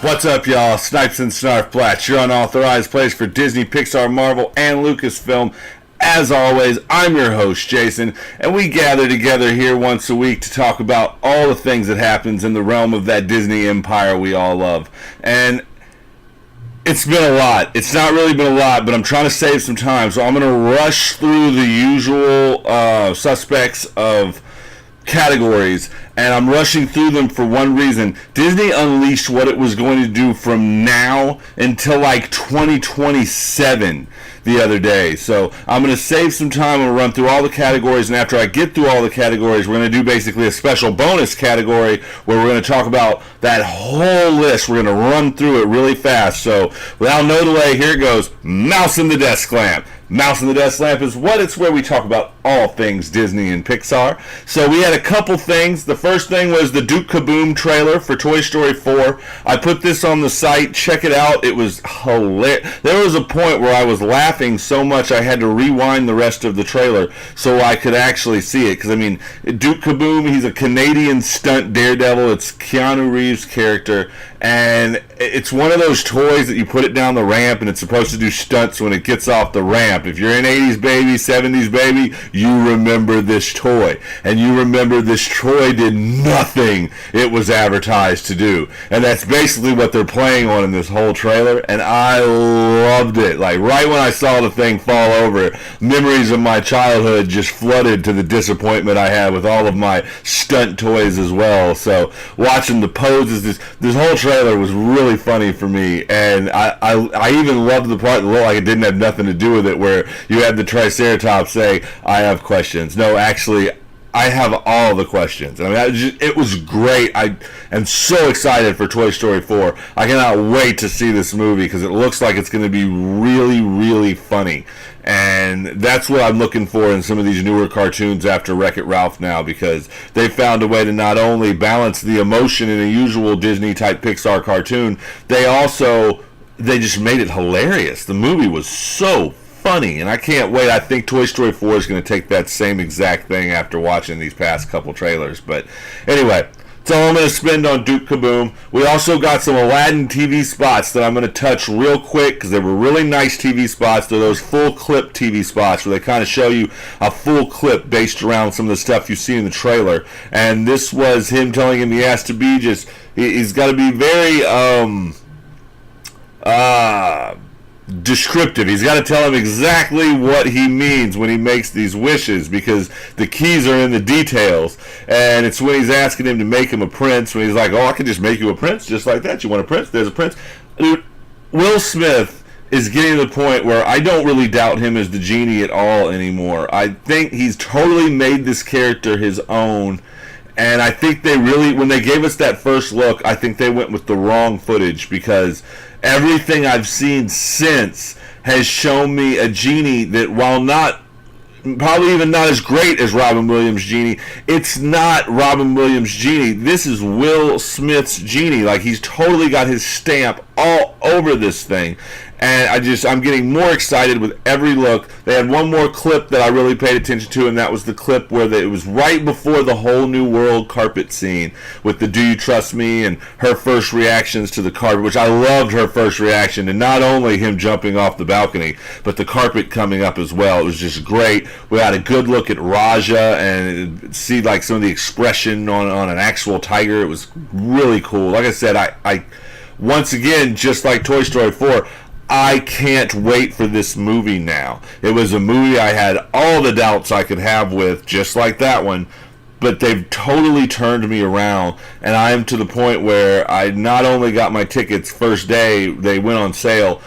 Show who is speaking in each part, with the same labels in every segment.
Speaker 1: What's up, y'all? Snipes-n-Snarfblatts, your unauthorized place for Disney, Pixar, Marvel, and Lucasfilm. As always, I'm your host, Jason, and we gather together here once a week to talk about all the things that happens in the realm of that Disney empire we all love. And it's been a lot. It's not really been a lot, but I'm trying to save some time, so I'm going to rush through the usual suspects of categories, and I'm rushing through them for one reason. Disney unleashed what it was going to do from now until like 2027 the other day. So I'm going to save some time and run through all the categories, and after I get through all the categories, we're going to do basically a special bonus category where we're going to talk about that whole list. We're going to run through it really fast. So without no delay, here it goes. Mouse in the Desk Lamp. Mouse in the Desk Lamp is what? It's where we talk about all things Disney and Pixar. So we had a couple things. The first thing was the Duke Kaboom trailer for Toy Story 4. I put this on the site. Check it out. It was hilarious. There was a point where I was laughing so much I had to rewind the rest of the trailer so I could actually see it. Because, I mean, Duke Kaboom, he's a Canadian stunt daredevil. It's Keanu Reeves' character. And it's one of those toys that you put it down the ramp and it's supposed to do stunts when it gets off the ramp. If you're an 80s baby, 70s baby, you remember this toy. And you remember this toy did nothing it was advertised to do. And that's basically what they're playing on in this whole trailer. And I loved it. Like, right when I saw the thing fall over, memories of my childhood just flooded to the disappointment I had with all of my stunt toys as well. So, watching the poses, this whole trailer was really funny for me, and I even loved the part that looked like it didn't have nothing to do with it, where you had the Triceratops say, "I have questions." No, actually, I have all the questions. I mean, it was great. I am so excited for Toy Story 4. I cannot wait to see this movie because it looks like it's going to be really, really funny. And that's what I'm looking for in some of these newer cartoons after Wreck-It Ralph now, because they found a way to not only balance the emotion in a usual Disney-type Pixar cartoon, they just made it hilarious. The movie was so funny, and I can't wait. I think Toy Story 4 is going to take that same exact thing after watching these past couple trailers. But anyway, that's all I'm going to spend on Duke Kaboom. We also got some Aladdin TV spots that I'm going to touch real quick because they were really nice TV spots. They're those full clip TV spots where they kind of show you a full clip based around some of the stuff you see in the trailer. And this was him telling him he has to be he's got to be very descriptive. He's got to tell him exactly what he means when he makes these wishes, because the keys are in the details. And it's when he's asking him to make him a prince, when he's like, "Oh, I can just make you a prince just like that. You want a prince? There's a prince." Dude, Will Smith is getting to the point where I don't really doubt him as the genie at all anymore. I think he's totally made this character his own. And I think they really, when they gave us that first look, I think they went with the wrong footage, because everything I've seen since has shown me a genie that, while not, probably even not as great as Robin Williams' genie, it's not Robin Williams' genie. This is Will Smith's genie. Like, he's totally got his stamp all over this thing. And I'm getting more excited with every look. They had one more clip that I really paid attention to, and that was the clip where it was right before the whole new world carpet scene with the "Do You Trust Me?" and her first reactions to the carpet, which I loved her first reaction, and not only him jumping off the balcony, but the carpet coming up as well. It was just great. We had a good look at Raja and see like some of the expression on an actual tiger. It was really cool. Like I said, I once again, just like Toy Story 4, I can't wait for this movie now. It was a movie I had all the doubts I could have with, just like that one, but they've totally turned me around, and I am to the point where I not only got my tickets first day, they went on sale.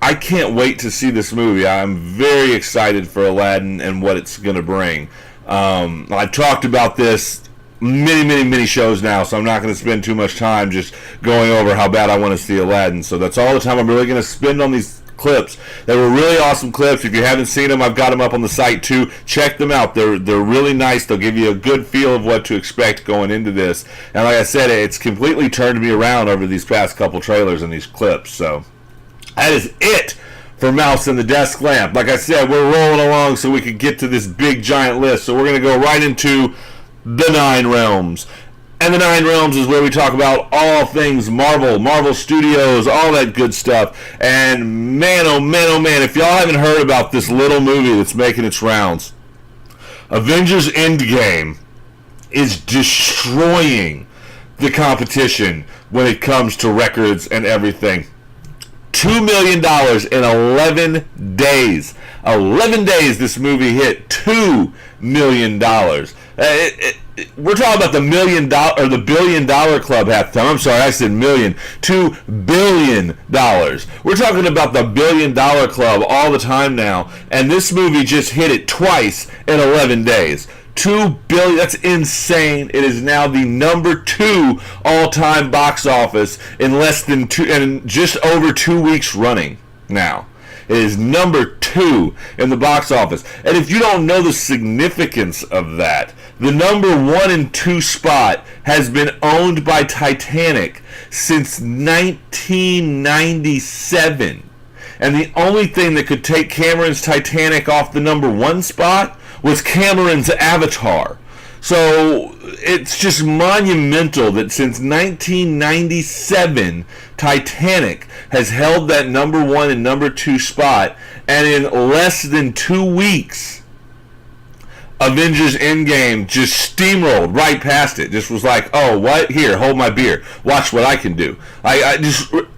Speaker 1: I can't wait to see this movie. I'm very excited for Aladdin and what it's going to bring. I've talked about this many shows now, so I'm not going to spend too much time just going over how bad I want to see Aladdin. So that's all the time I'm really going to spend on these clips. They were really awesome clips. If you haven't seen them, I've got them up on the site too. Check them out. They're really nice. They'll give you a good feel of what to expect going into this. And like I said, it's completely turned me around over these past couple trailers and these clips. So that is it for Mouse in the Desk Lamp. Like I said, we're rolling along so we could get to this big giant list. So we're going to go right into the 9 realms. And the Nine Realms is where we talk about all things Marvel, Marvel Studios, all that good stuff. And man, oh man, oh man, if y'all haven't heard about this little movie that's making its rounds, Avengers Endgame is destroying the competition when it comes to records and everything. $2 million in 11 days. 11 days this movie hit $2 million. We're talking about the $1 billion club half the time. I'm sorry, I said million. $2 billion. We're talking about the $1 billion club all the time now, and this movie just hit it twice in 11 days. $2 billion. That's insane. It is now the number 2 all-time box office in less than just over 2 weeks running now. It is number 2 in the box office. And if you don't know the significance of that, the number 1 and 2 spot has been owned by Titanic since 1997. And the only thing that could take Cameron's Titanic off the number 1 spot was Cameron's Avatar. So it's just monumental that since 1997, Titanic has held that number 1 and number 2 spot, and in less than 2 weeks, Avengers Endgame just steamrolled right past it. Just was like, oh, what? Here, hold my beer. Watch what I can do.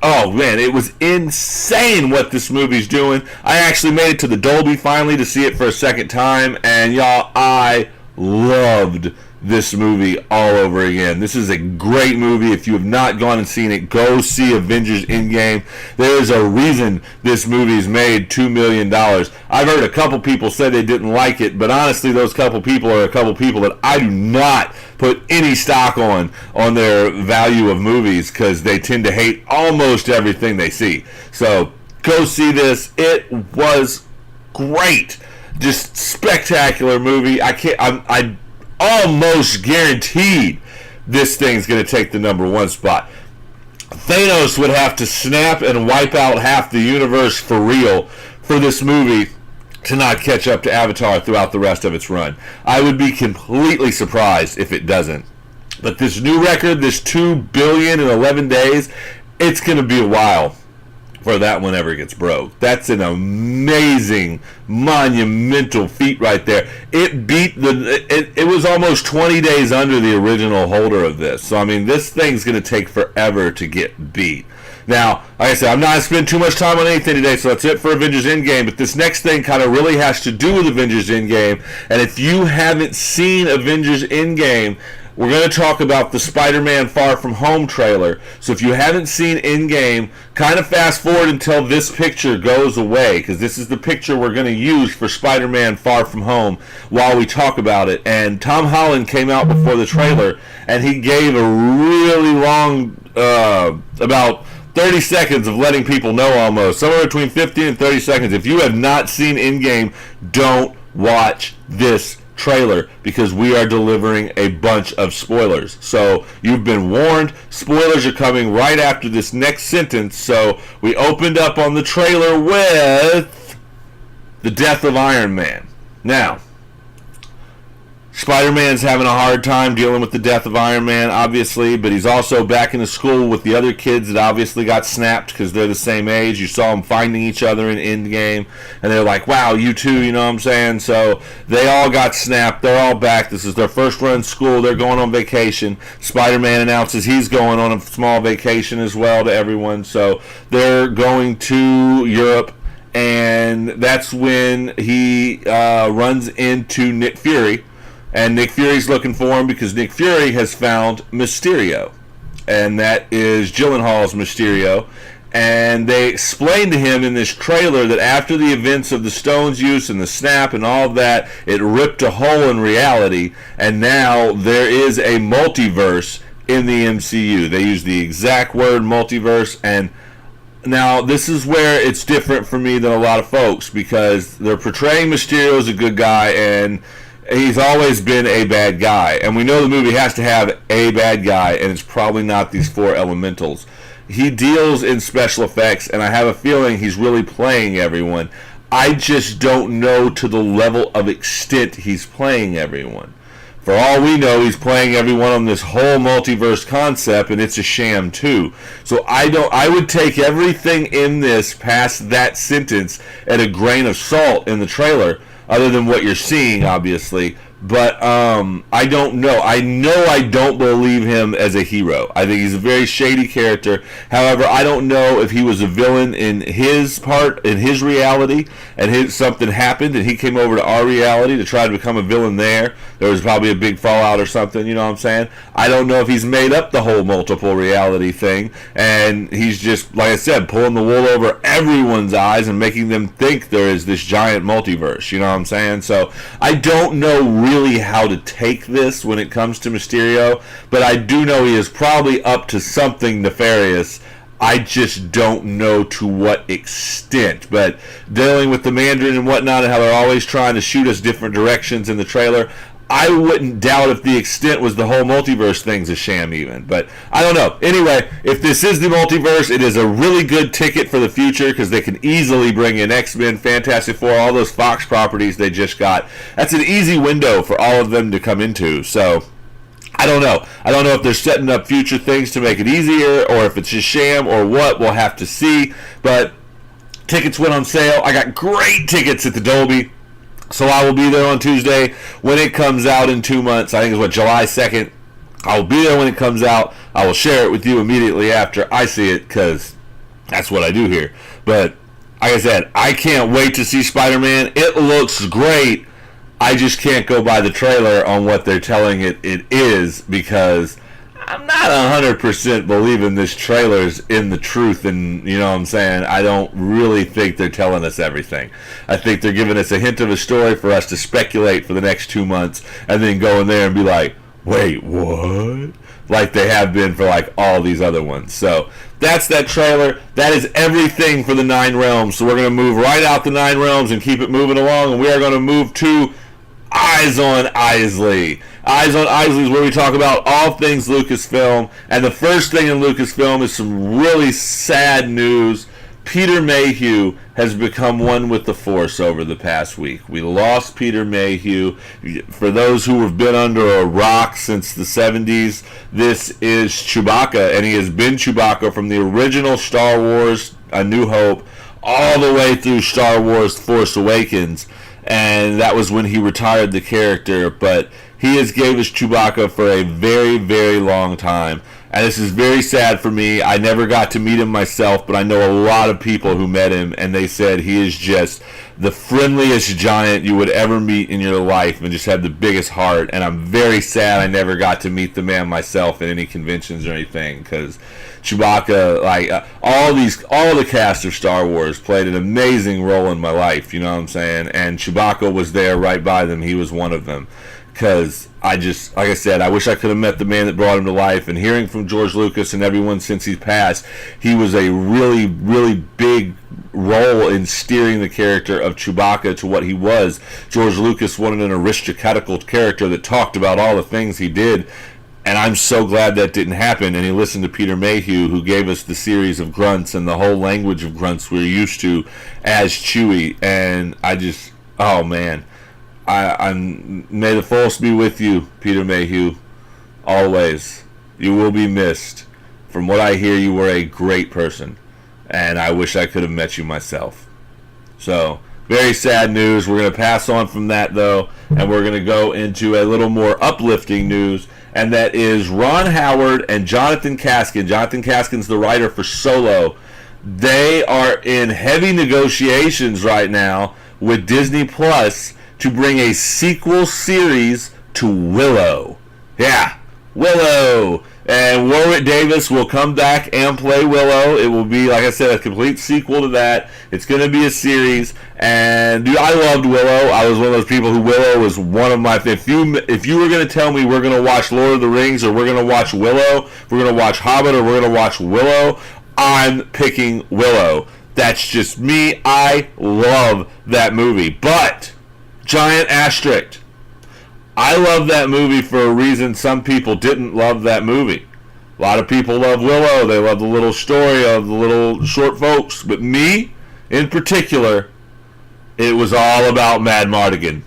Speaker 1: Oh man, it was insane what this movie's doing. I actually made it to the Dolby finally to see it for a second time, and y'all, I loved this movie all over again. This is a great movie. If you have not gone and seen it, go see Avengers Endgame. There is a reason this movie's made $2 million. I've heard a couple people say they didn't like it, but honestly, those couple people are a couple people that I do not put any stock on their value of movies, because they tend to hate almost everything they see. So go see this. It was great. Just spectacular movie. I almost guaranteed this thing's going to take the number 1 spot. Thanos would have to snap and wipe out half the universe for real for this movie to not catch up to Avatar throughout the rest of its run. I would be completely surprised if it doesn't. But this new record, this $2 billion in 11 days, it's going to be a while for that one ever gets broke. That's an amazing, monumental feat right there. It beat it was almost 20 days under the original holder of this. So I mean, this thing's going to take forever to get beat. Now, like I said, I'm not going to spend too much time on anything today, so that's it for Avengers Endgame. But this next thing kind of really has to do with Avengers Endgame. And if you haven't seen Avengers Endgame, we're going to talk about the Spider-Man Far From Home trailer. So if you haven't seen Endgame, kind of fast forward until this picture goes away, because this is the picture we're going to use for Spider-Man Far From Home while we talk about it. And Tom Holland came out before the trailer, and he gave a really long, about 30 seconds of letting people know almost. Somewhere between 15 and 30 seconds. If you have not seen Endgame, don't watch this trailer, because we are delivering a bunch of spoilers. So you've been warned. Spoilers are coming right after this next sentence. So we opened up on the trailer with the death of Iron Man. Now, Spider-Man's having a hard time dealing with the death of Iron Man, obviously, but he's also back in the school with the other kids that obviously got snapped because they're the same age. You saw them finding each other in Endgame, and they're like, wow, you too, you know what I'm saying? So they all got snapped. They're all back. This is their first run school. They're going on vacation. Spider-Man announces he's going on a small vacation as well to everyone. So they're going to Europe, and that's when he runs into Nick Fury. And Nick Fury's looking for him because Nick Fury has found Mysterio. And that is Gyllenhaal's Mysterio. And they explained to him in this trailer that after the events of the Stone's use and the snap and all of that, it ripped a hole in reality. And now there is a multiverse in the MCU. They use the exact word multiverse. And now this is where it's different for me than a lot of folks, because they're portraying Mysterio as a good guy, and he's always been a bad guy, and we know the movie has to have a bad guy, and it's probably not these 4 elementals. He deals in special effects, and I have a feeling he's really playing everyone. I just don't know to the level of extent he's playing everyone. For all we know, he's playing everyone on this whole multiverse concept, and it's a sham too. So I would take everything in this past that sentence at a grain of salt in the trailer, other than what you're seeing, obviously. But I don't know. I don't believe him as a hero. I think he's a very shady character. However, I don't know if he was a villain in his part, in his reality, and something happened, and he came over to our reality to try to become a villain there. There was probably a big fallout or something, you know what I'm saying? I don't know if he's made up the whole multiple reality thing, and he's just, like I said, pulling the wool over everyone's eyes and making them think there is this giant multiverse, you know what I'm saying? So I don't know really how to take this when it comes to Mysterio, but I do know he is probably up to something nefarious. I just don't know to what extent. But dealing with the Mandarin and whatnot, and how they're always trying to shoot us different directions in the trailer, I wouldn't doubt if the extent was the whole multiverse thing's a sham even. But I don't know. Anyway, if this is the multiverse, it is a really good ticket for the future, because they can easily bring in X-Men, Fantastic Four, all those Fox properties they just got. That's an easy window for all of them to come into. So I don't know. I don't know if they're setting up future things to make it easier, or if it's just sham, or what. We'll have to see. But tickets went on sale. I got great tickets at the Dolby. So I will be there on Tuesday when it comes out in 2 months. I think it's July 2nd. I will be there when it comes out. I will share it with you immediately after I see it, because that's what I do here. But like I said, I can't wait to see Spider-Man. It looks great. I just can't go by the trailer on what they're telling it is, because I'm not 100% believing this trailer's in the truth, and you know what I'm saying? I don't really think they're telling us everything. I think they're giving us a hint of a story for us to speculate for the next 2 months, and then go in there and be like, wait, what? Like they have been for like all these other ones. So that's that trailer. That is everything for the 9 Realms. So we're going to move right out the 9 Realms and keep it moving along, and we are going to move to Eyes on Isley. Eyes on Isley is where we talk about all things Lucasfilm. And the first thing in Lucasfilm is some really sad news. Peter Mayhew has become one with the Force over the past week. We lost Peter Mayhew. For those who have been under a rock since the 70s, this is Chewbacca, and he has been Chewbacca from the original Star Wars A New Hope all the way through Star Wars Force Awakens. And that was when he retired the character, but he has gave us Chewbacca for a very, very long time. And this is very sad for me. I never got to meet him myself, but I know a lot of people who met him, and they said he is just the friendliest giant you would ever meet in your life, and just had the biggest heart. And I'm very sad I never got to meet the man myself at any conventions or anything, because Chewbacca, like all the cast of Star Wars played an amazing role in my life, you know what I'm saying? And Chewbacca was there right by them. He was one of them. Because I just, like I said, I wish I could have met the man that brought him to life. And hearing from George Lucas and everyone since he's passed, he was a really, really big role in steering the character of Chewbacca to what he was. George Lucas wanted an aristocratical character that talked about all the things he did. And I'm so glad that didn't happen. And he listened to Peter Mayhew, who gave us the series of grunts and the whole language of grunts we're used to as Chewie. And I just, oh man. May the Force be with you, Peter Mayhew, always. You will be missed. From what I hear, you were a great person, and I wish I could have met you myself. So, very sad news. We're going to pass on from that, though, and we're going to go into a little more uplifting news, and that is Ron Howard and Jonathan Kaskin. Jonathan Kaskin's the writer for Solo. They are in heavy negotiations right now with Disney Plus to bring a sequel series to Willow. Yeah, Willow. And Warwick Davis will come back and play Willow. It will be, like I said, a complete sequel to that. It's going to be a series. And, dude, I loved Willow. I was one of those people who Willow was one of my... If you were going to tell me we're going to watch Lord of the Rings, or we're going to watch Willow, we're going to watch Hobbit, or we're going to watch Willow, I'm picking Willow. That's just me. I love that movie. But... giant asterisk. I love that movie for a reason some people didn't love that movie. A lot of people love Willow. They love the little story of the little short folks. But me, in particular, it was all about Mad Mardigan.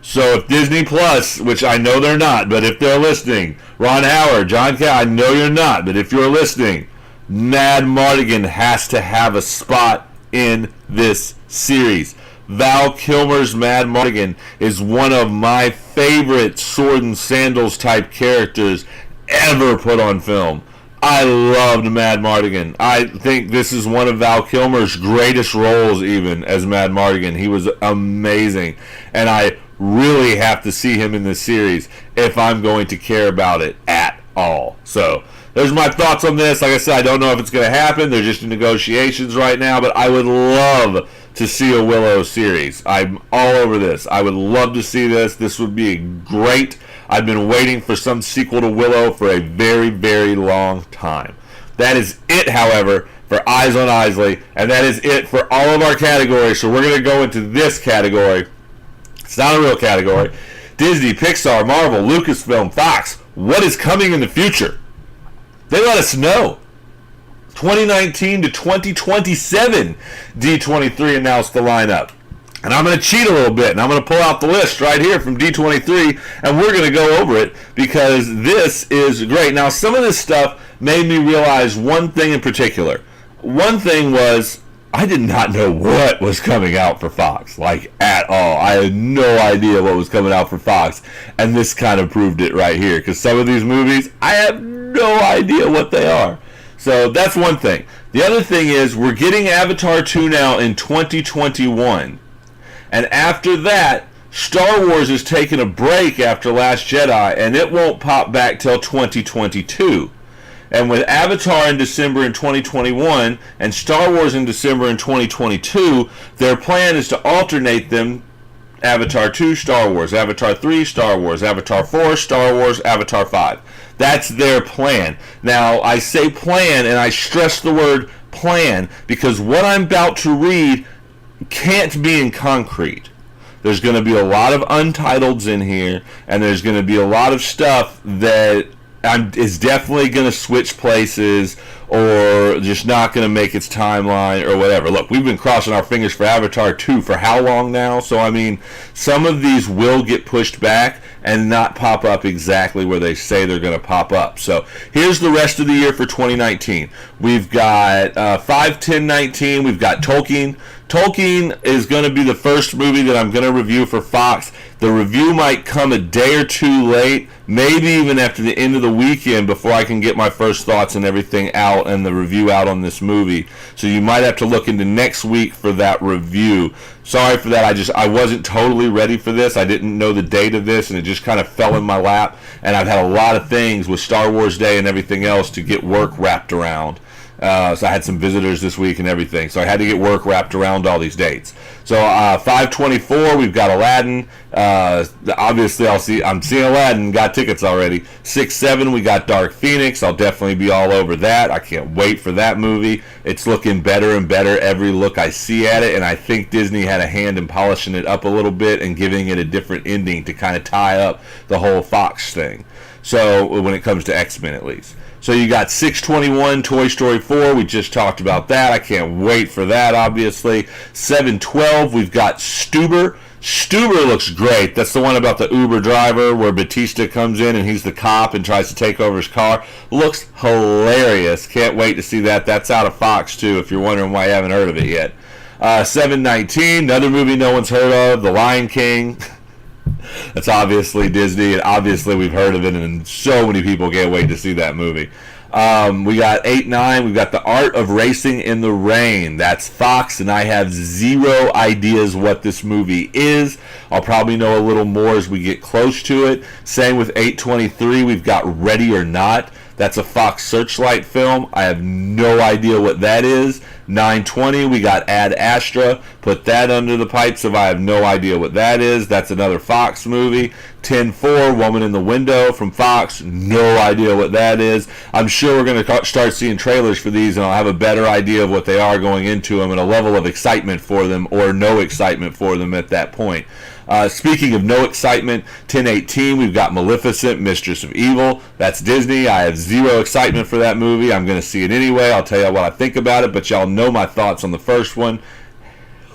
Speaker 1: So if Disney Plus, which I know they're not, but if they're listening, Ron Howard, John Cal, I know you're not, but if you're listening, Madmartigan has to have a spot in this series. Val Kilmer's Madmartigan is one of my favorite sword and sandals type characters ever put on film. I loved Madmartigan. I think this is one of Val Kilmer's greatest roles even as Madmartigan. He was amazing. And I really have to see him in this series if I'm going to care about it at all. So there's my thoughts on this. Like I said, I don't know if it's going to happen. They're just in negotiations right now, but I would love to see a Willow series. I'm all over this. I would love to see this. This would be great. I've been waiting for some sequel to Willow for a very, very long time. That is it, however, for Eyes on Isley, and that is it for all of our categories. So we're going to go into this category. It's not a real category. Disney, Pixar, Marvel, Lucasfilm, Fox. What is coming in the future? They let us know. 2019 to 2027, D23 announced the lineup. And I'm going to cheat a little bit, and I'm going to pull out the list right here from D23, and we're going to go over it because this is great. Now, some of this stuff made me realize one thing in particular. One thing was I did not know what was coming out for Fox, like at all. I had no idea what was coming out for Fox, and this kind of proved it right here because some of these movies, I have no idea what they are. So that's one thing. The other thing is we're getting Avatar 2 now in 2021. And after that, Star Wars is taking a break after Last Jedi, and it won't pop back till 2022. And with Avatar in December in 2021 and Star Wars in December in 2022, their plan is to alternate them. Avatar 2, Star Wars. Avatar 3, Star Wars. Avatar 4, Star Wars. Avatar 5. That's their plan. Now, I say plan, and I stress the word plan, because what I'm about to read can't be in concrete. There's going to be a lot of untitles in here, and there's going to be a lot of stuff that is definitely going to switch places or just not going to make its timeline or whatever. Look, we've been crossing our fingers for Avatar 2 for how long now? So, I mean, some of these will get pushed back and not pop up exactly where they say they're going to pop up. So, here's the rest of the year for 2019. We've got 5/10/19. We've got Tolkien. Tolkien is going to be the first movie that I'm going to review for Fox. The review might come a day or two late, maybe even after the end of the weekend before I can get my first thoughts and everything out and the review out on this movie. So you might have to look into next week for that review. Sorry for that. I wasn't totally ready for this. I didn't know the date of this, and it just kind of fell in my lap. And I've had a lot of things with Star Wars Day and everything else to get work wrapped around. So I had some visitors this week and everything. So I had to get work wrapped around all these dates. So 5/24, we've got Aladdin. Obviously, I'm seeing Aladdin. Got tickets already. 6/7, we got Dark Phoenix. I'll definitely be all over that. I can't wait for that movie. It's looking better and better every look I see at it. And I think Disney had a hand in polishing it up a little bit and giving it a different ending to kind of tie up the whole Fox thing. So when it comes to X-Men, at least. So you got 6/21, Toy Story 4. We just talked about that. I can't wait for that, obviously. 7/12, we've got Stuber. Stuber looks great. That's the one about the Uber driver where Batista comes in and he's the cop and tries to take over his car. Looks hilarious. Can't wait to see that. That's out of Fox, too, if you're wondering why you haven't heard of it yet. 7/19, another movie no one's heard of, The Lion King. That's obviously Disney, and obviously we've heard of it, and so many people can't wait to see that movie. We got 8/9. We've got The Art of Racing in the Rain. That's Fox, and I have zero ideas what this movie is. I'll probably know a little more as we get close to it. Same with 8/23. We've got Ready or Not. That's a Fox Searchlight film. I have no idea what that is. 9/20, we got Ad Astra. Put that under the pipes if I have no idea what that is. That's another Fox movie. 10/4, Woman in the Window from Fox. No idea what that is. I'm sure we're going to start seeing trailers for these, and I'll have a better idea of what they are going into them and a level of excitement for them or no excitement for them at that point. Speaking of no excitement, 10/18, we've got Maleficent, Mistress of Evil. That's Disney. I have zero excitement for that movie. I'm going to see it anyway. I'll tell you what I think about it, but y'all know my thoughts on the first one.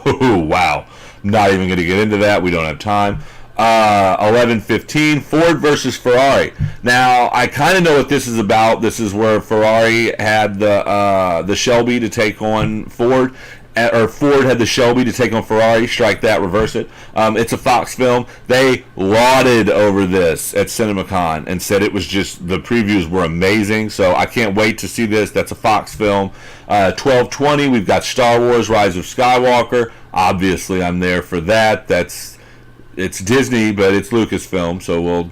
Speaker 1: Ooh, wow. I'm not even going to get into that. We don't have time. 11:15, Ford versus Ferrari. Now, I kind of know what this is about. This is where Ferrari had the Shelby to take on Ford, or Ford had the Shelby to take on Ferrari. Strike that, reverse it. It's a Fox film. They lauded over this at CinemaCon and said it was just, the previews were amazing. So I can't wait to see this. That's a Fox film. 12:20, we've got Star Wars: Rise of Skywalker. Obviously, I'm there for that. It's Disney, but it's Lucasfilm, so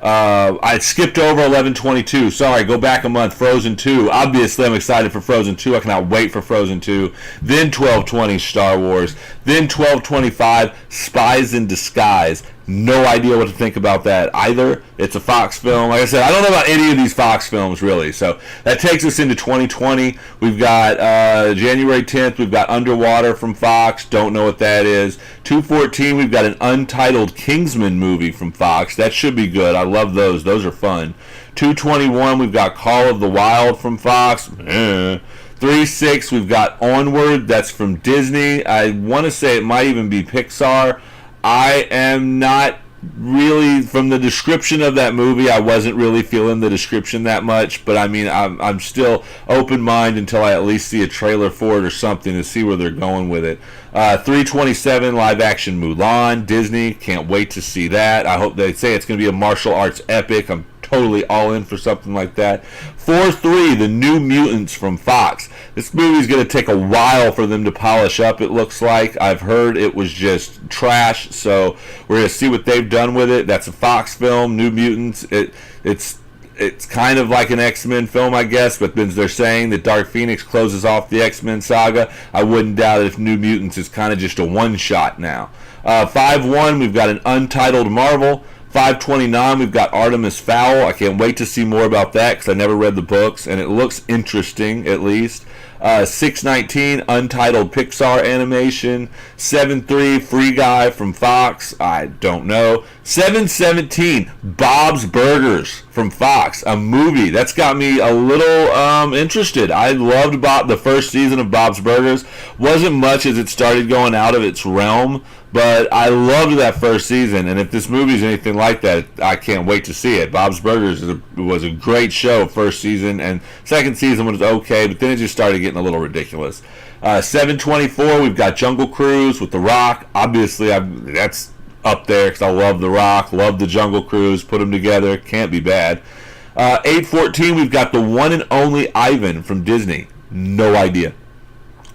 Speaker 1: I skipped over 11:22. Sorry, go back a month. Frozen 2. Obviously, I'm excited for Frozen 2. I cannot wait for Frozen 2. Then 12:20, Star Wars. Then 12:25, Spies in Disguise. No idea what to think about that either. It's a Fox film. Like I said, I don't know about any of these Fox films, really. So that takes us into 2020. We've got January 10th, we've got Underwater from Fox. Don't know what that is. 2/14, we've got an untitled Kingsman movie from Fox. That should be good. I love those. Those are fun. 2/21, we've got Call of the Wild from Fox. 3/6, we've got Onward. That's from Disney. I want to say it might even be Pixar. I am not really, from the description of that movie, I wasn't really feeling the description that much, but I mean, I'm still open-minded until I at least see a trailer for it or something to see where they're going with it. 3/27, live-action Mulan, Disney, can't wait to see that. I hope they say it's going to be a martial arts epic. I'm totally all in for something like that. 4/3, The New Mutants from Fox. This movie's going to take a while for them to polish up, it looks like. I've heard it was just trash, so we're going to see what they've done with it. That's a Fox film, New Mutants. It's kind of like an X-Men film, I guess, but then they're saying that Dark Phoenix closes off the X-Men saga. I wouldn't doubt it if New Mutants is kind of just a one-shot now. 5/1, we've got an untitled Marvel. 5/29, we've got Artemis Fowl. I can't wait to see more about that because I never read the books, and it looks interesting, at least. 6/19, untitled Pixar animation. 7/3, Free Guy from Fox. I don't know. 7/17, Bob's Burgers from Fox, a movie. That's got me a little interested. I loved the first season of Bob's Burgers. Wasn't much as it started going out of its realm, but I loved that first season, and if this movie is anything like that, I can't wait to see it. Bob's Burgers was a great show first season, and second season was okay, but then it just started getting a little ridiculous. 7/24, we've got Jungle Cruise with The Rock. Obviously, that's up there because I love The Rock, love the Jungle Cruise, put them together, can't be bad. 8/14, we've got the one and only Ivan from Disney. No idea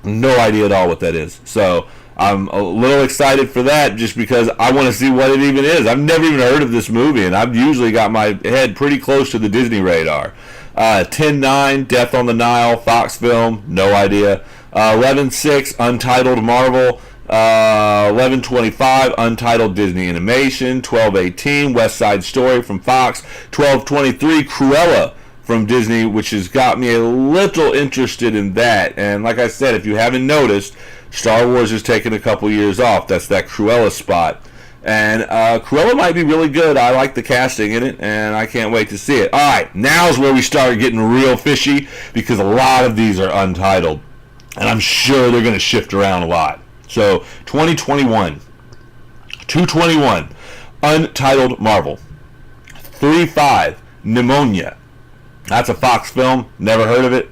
Speaker 1: at all what that is. So I'm a little excited for that just because I want to see what it even is. I've never even heard of this movie, and I've usually got my head pretty close to the Disney radar. 10/9, Death on the Nile, Fox film, no idea. 11/6, untitled Marvel. 11/25, untitled Disney animation. 12/18, West Side Story from Fox. 12/23, Cruella from Disney, which has got me a little interested in that. And like I said, if you haven't noticed, Star Wars has taken a couple years off. That's that Cruella spot. And Cruella might be really good. I like the casting in it, and I can't wait to see it. All right, now's where we start getting real fishy because a lot of these are untitled, and I'm sure they're going to shift around a lot. So 2021, 2/21, untitled Marvel. 3/5, Pneumonia. That's a Fox film. Never heard of it.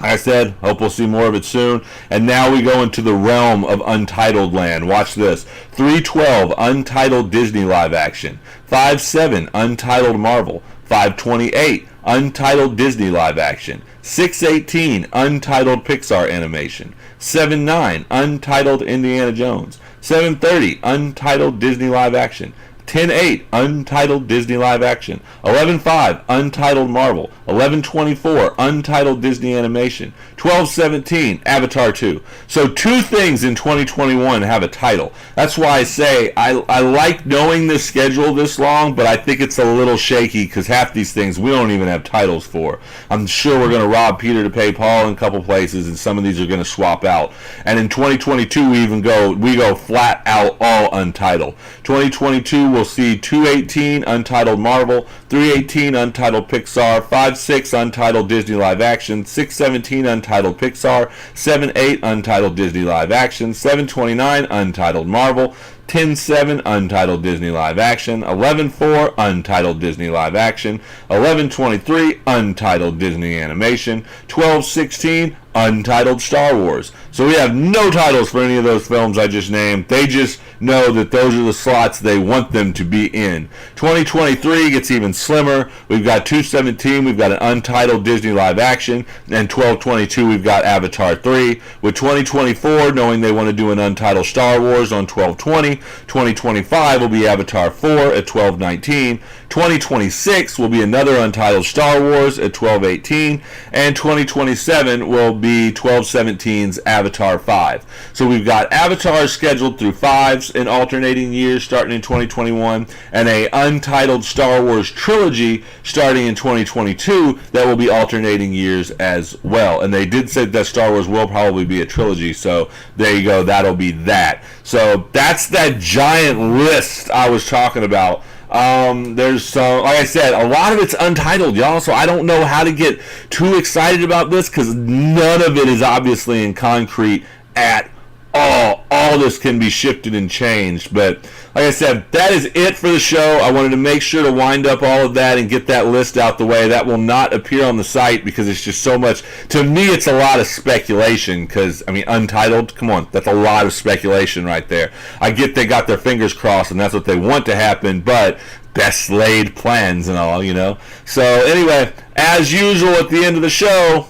Speaker 1: Like I said, hope we'll see more of it soon. And now we go into the realm of untitled land. Watch this. 3/12, untitled Disney live action. 5/7, untitled Marvel. 5/28, untitled Disney live action. 6/18, untitled Pixar animation. 7/9, untitled Indiana Jones. 7/30, untitled Disney live action. 10/8, untitled Disney live action. 11/5, untitled Marvel. 11/24, untitled Disney animation. 12/17, Avatar 2. So two things in 2021 have a title. That's why I say I like knowing this schedule this long, but I think it's a little shaky because half these things we don't even have titles for. I'm sure we're going to rob Peter to pay Paul in a couple places, and some of these are going to swap out. And in 2022, we go flat out all untitled. 2022, we'll see 2/18, untitled Marvel. 3/18, untitled Pixar. 5/6, untitled Disney live action. 6/17, untitled Pixar. 7/8, untitled Disney live action. 7/29, untitled Marvel. 10-7, Untitled Disney Live Action. 11-4, Untitled Disney Live Action. 11-23, Untitled Disney Animation. 12-16, Untitled Star Wars. So we have no titles for any of those films I just named. They just know that those are the slots they want them to be in. 2023 gets even slimmer. We've got 2/17, we've got an Untitled Disney Live Action, and 12/22 we've got Avatar 3. With 2024 knowing they want to do an Untitled Star Wars on 12/20, 2025 will be Avatar 4 at 12/19, 2026 will be another Untitled Star Wars at 12/18, and 2027 will be 12/17's Avatar 5. So we've got Avatar scheduled through 5s in alternating years starting in 2021, and a Untitled Star Wars trilogy starting in 2022 that will be alternating years as well. And they did say that Star Wars will probably be a trilogy, so there you go, that'll be that. So that's that giant list I was talking about. There's some, like I said, a lot of it's untitled, y'all, so I don't know how to get too excited about this because none of it is obviously in concrete at all. All this can be shifted and changed, but like I said, that is it for the show. I wanted to make sure to wind up all of that and get that list out the way. That will not appear on the site because it's just so much. To me, it's a lot of speculation because, I mean, Untitled, come on, that's a lot of speculation right there. I get they got their fingers crossed and that's what they want to happen, but best laid plans and all, you know. So anyway, as usual at the end of the show,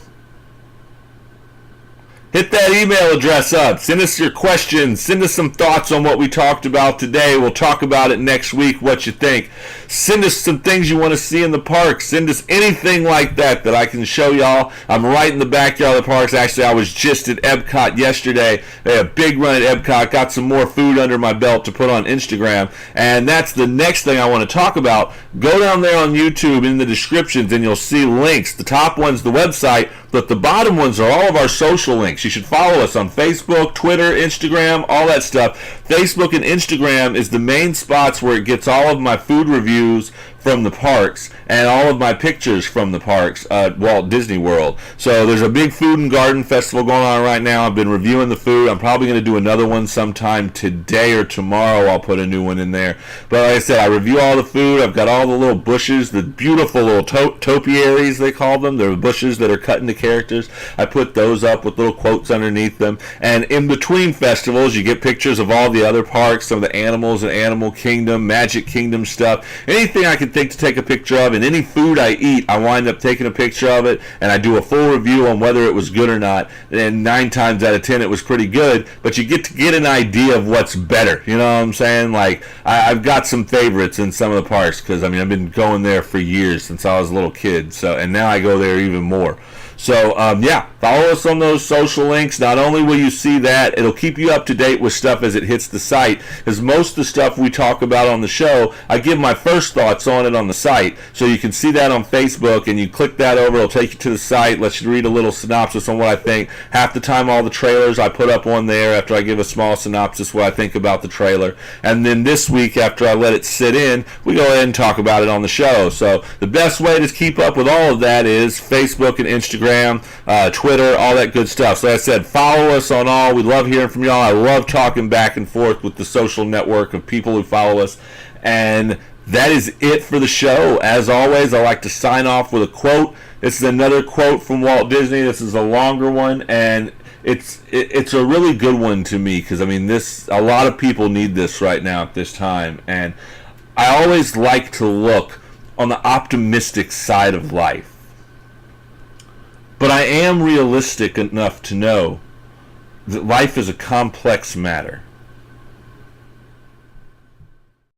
Speaker 1: hit that email address up. Send us your questions. Send us some thoughts on what we talked about today. We'll talk about it next week, what you think. Send us some things you want to see in the park. Send us anything like that that I can show y'all. I'm right in the backyard of the parks. Actually, I was just at Epcot yesterday. They had a big run at Epcot. Got some more food under my belt to put on Instagram. And that's the next thing I want to talk about. Go down there on YouTube in the descriptions and you'll see links. The top one's the website, but the bottom ones are all of our social links. You should follow us on Facebook, Twitter, Instagram, all that stuff. Facebook and Instagram is the main spots where it gets all of my food reviews from the parks and all of my pictures from the parks at Walt Disney World. So there's a big food and garden festival going on right now. I've been reviewing the food. I'm probably going to do another one sometime today or tomorrow. I'll put a new one in there. But like I said, I review all the food. I've got all the little bushes, the beautiful little topiaries they call them. They're bushes that are cut into characters. I put those up with little quotes underneath them. And in between festivals, you get pictures of all the other parks, some of the animals and Animal Kingdom, Magic Kingdom stuff. Anything I can think to take a picture of, and any food I eat, I wind up taking a picture of it, and I do a full review on whether it was good or not. And 9 times out of 10, it was pretty good. But you get to get an idea of what's better. You know what I'm saying? Like I've got some favorites in some of the parks because I mean I've been going there for years since I was a little kid. So and now I go there even more. So, yeah, follow us on those social links. Not only will you see that, it'll keep you up to date with stuff as it hits the site, because most of the stuff we talk about on the show, I give my first thoughts on it on the site. So you can see that on Facebook, and you click that over, it'll take you to the site, let you read a little synopsis on what I think. Half the time, all the trailers I put up on there after I give a small synopsis what I think about the trailer. And then this week, after I let it sit in, we go ahead and talk about it on the show. So the best way to keep up with all of that is Facebook and Instagram, Twitter, all that good stuff. So like I said, follow us on all. We love hearing from y'all. I love talking back and forth with the social network of people who follow us. And that is it for the show. As always, I like to sign off with a quote. This is another quote from Walt Disney. This is a longer one, and it's a really good one to me because I mean a lot of people need this right now at this time. And I always like to look on the optimistic side of life. But I am realistic enough to know that life is a complex matter.